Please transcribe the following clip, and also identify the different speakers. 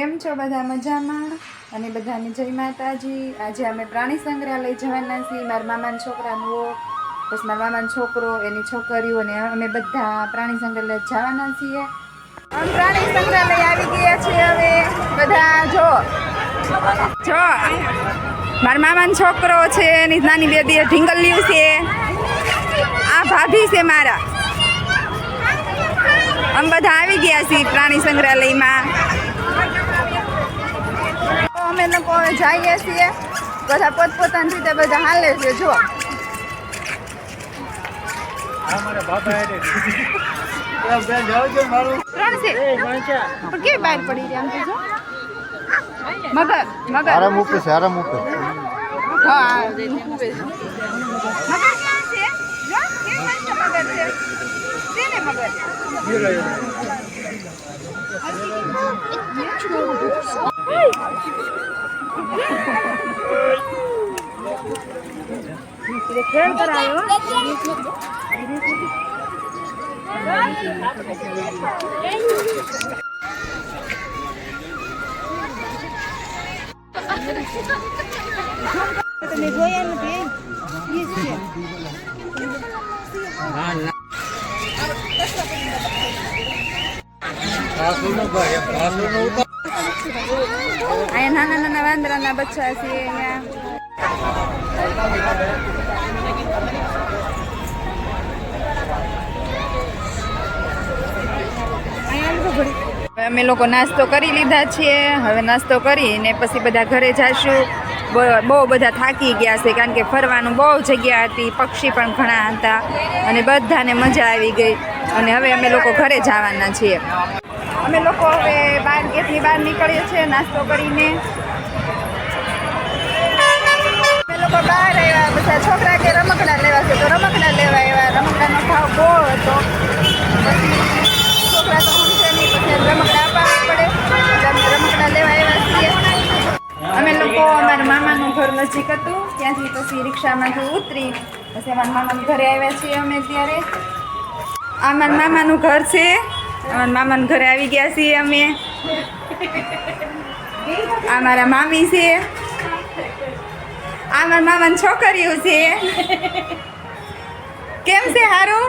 Speaker 1: કેમ છો બધા મજામાં અને બધાને જય માતાજી। આજે અમે પ્રાણી સંગ્રહાલય જવાના છીએ। મારા મામાના છોકરાનો બસ મારા મામાનો છોકરો એની છોકરીઓ અને અમે બધા પ્રાણી સંગ્રહાલય જવાના છીએ। અમે પ્રાણી સંગ્રહાલય આવી ગયા છીએ। હવે બધા જો મારા મામાનો છોકરો છે એની નાની બેબી ઢીંગલિયું છે। આ ભાભી છે મારા। અમે બધા આવી ગયા છીએ પ્રાણી સંગ્રહાલયમાં। અમે લોકો જઈએ છીએ બધા પોતપોતાની રીતે બધા હાલે છે। જો કે બહાર પડી રહ્યા આમ તો મગર મગર
Speaker 2: આરામ ઉપર છે આરામ ઉપર
Speaker 1: હા મગર ક્યાં છે જો કે મગર છે તેને મગર ખેલ કરાયો તમે જોયા નથી અહીંયા નાના નાના વાંદરાના બચ્ચા છે। અહીંયા અમે લોકો નાસ્તો કરી લીધા છીએ। હવે નાસ્તો કરીને પછી બધા ઘરે જઈશું। બહુ બધા થાકી ગયા છે કારણ કે ફરવાનું બહુ જગ્યા હતી, પક્ષી પણ ઘણા હતા અને બધાને મજા આવી ગઈ અને હવે અમે લોકો ઘરે જવાના છીએ। અમે લોકો હવે ગેટની બહાર નીકળીએ છીએ નાસ્તો કરીને। અમે લોકો બહાર આવ્યા, બધા છોકરા કે રમકડા લેવા છે તો રમકડા લેવા આવ્યા। રમકડાનો ભાવ બહુ હતો, પછી છોકરા તો સમજે નહીં, પછી રમકડા આપવા પડે એટલે અમે રમકડા લેવા આવ્યા છીએ। અમે લોકો અમારા મામાનું ઘર નજીક હતું, ત્યાંથી પછી રિક્ષામાંથી ઉતરી પછી અમારા મામાના ઘરે આવ્યા છીએ અમે। ત્યારે આ મારા મામાનું ઘર છે। અમારા મામાના ઘરે આવી ગયા છીએ અમે। આ મારા મામી છે, આ મારા મામાની છોકરીઓ છે। કેમ છે? હારું?